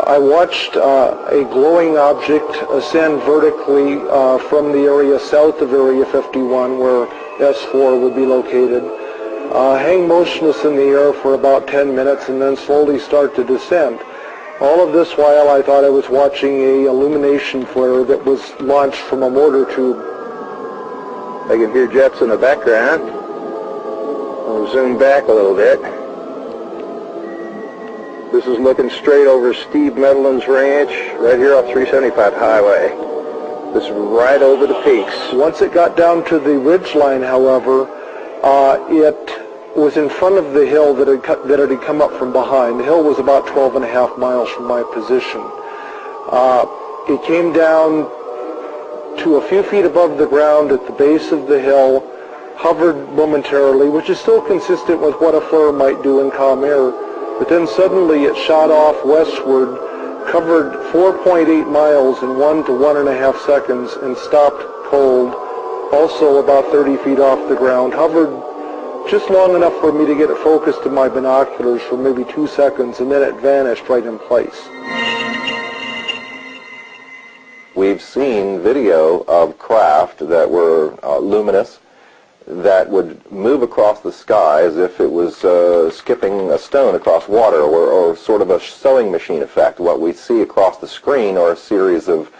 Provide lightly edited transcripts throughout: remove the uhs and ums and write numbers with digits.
I watched a glowing object ascend vertically from the area south of Area 51, where S4 would be located, hang motionless in the air for about 10 minutes and then slowly start to descend. All of this while I thought I was watching a illumination flare that was launched from a mortar tube. I can hear jets in the background. I'll zoom back a little bit. This is looking straight over Steve Medlin's ranch, right here off 375 Highway. This is right over the peaks. Once it got down to the ridge line, however, it was in front of the hill that had come up from behind. The hill was about 12.5 miles from my position. It came down to a few feet above the ground at the base of the hill, hovered momentarily, which is still consistent with what a flare might do in calm air, but then suddenly it shot off westward, covered 4.8 miles in 1 to 1.5 seconds, and stopped cold, also about 30 feet off the ground, hovered just long enough for me to get it focused in my binoculars for maybe 2 seconds, and then it vanished right in place. We've seen video of craft that were luminous, that would move across the sky as if it was skipping a stone across water, or sort of a sewing machine effect. What we see across the screen are a series of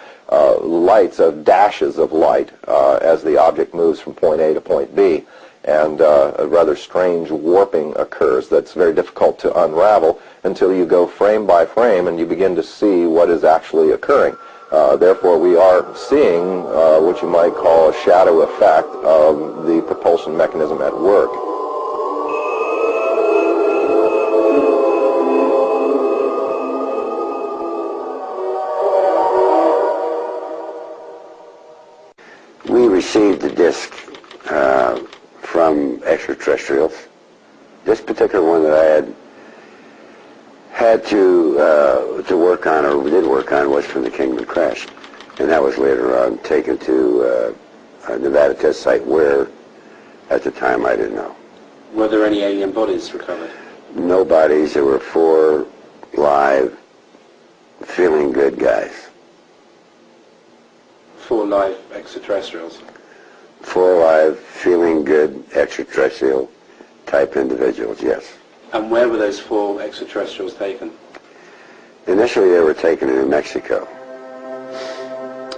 lights, of dashes of light, as the object moves from point A to point B. And a rather strange warping occurs that's very difficult to unravel until you go frame by frame and you begin to see what is actually occurring. Therefore, we are seeing what you might call a shadow effect of the propulsion mechanism at work. We received the disc from extraterrestrials. This particular one that I had to work on, or did work on, was from the Kingman crash, and that was later on taken to a Nevada test site where, at the time, I didn't know. Were there any alien bodies recovered? No bodies. There were 4 live, feeling good guys. 4 live extraterrestrials? 4 live, feeling good, extraterrestrial type individuals, yes. And where were those 4 extraterrestrials taken? Initially they were taken in New Mexico.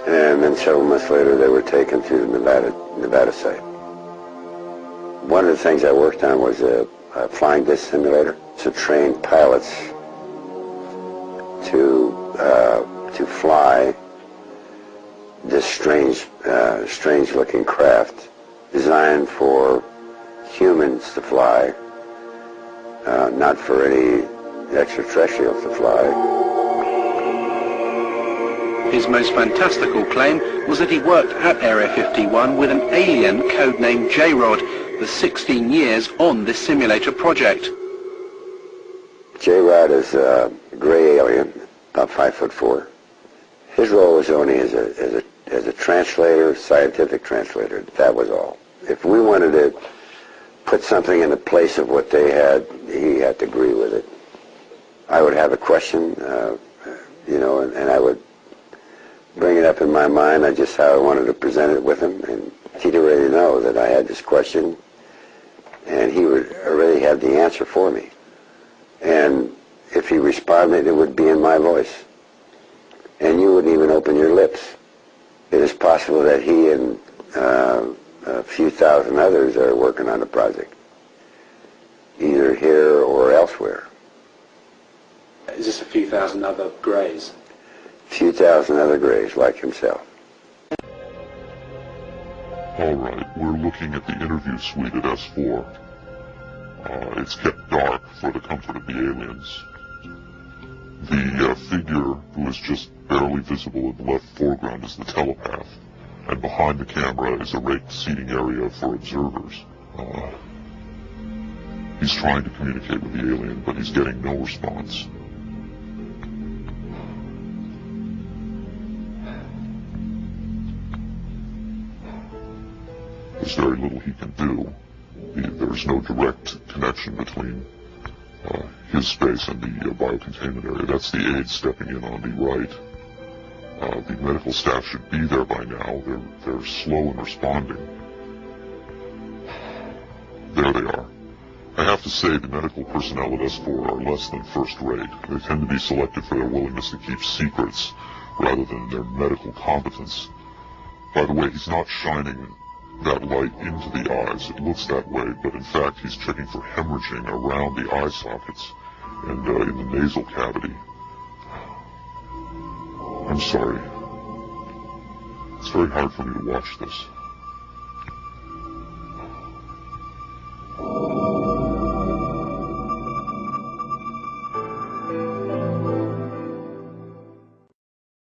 And then several months later they were taken to the Nevada site. One of the things I worked on was a flying disc simulator to train pilots to fly this strange looking craft designed for humans to fly, not for any extraterrestrials to fly. His most fantastical claim was that he worked at Area 51 with an alien codenamed J-Rod for 16 years on this simulator project. J-Rod is a gray alien, about 5'4". His role was only as a translator, scientific translator. That was all. If we wanted to put something in the place of what they had, he had to agree with it. I would have a question, and I would bring it up in my mind, just how I wanted to present it with him, and he'd already know that I had this question, and he would already have the answer for me. And if he responded, it would be in my voice. And you wouldn't even open your lips. It is possible that he and a few thousand others are working on the project, either here or elsewhere. Is this a few thousand other greys? A few thousand other greys like himself. All right, we're looking at the interview suite at S4. It's kept dark for the comfort of the aliens. The figure who is just barely visible in the left foreground is the telepath, and behind the camera is a raked seating area for observers. He's trying to communicate with the alien, but he's getting no response. There's very little he can do. There's no direct connection between his space and the biocontainment area. That's the aide stepping in on the right. The medical staff should be there by now. They're slow in responding. There they are. I have to say the medical personnel at S4 are less than first rate. They tend to be selected for their willingness to keep secrets rather than their medical competence. By the way, he's not shining that light into the eyes. It looks that way, but in fact he's checking for hemorrhaging around the eye sockets and in the nasal cavity. I'm sorry. It's very hard for me to watch this.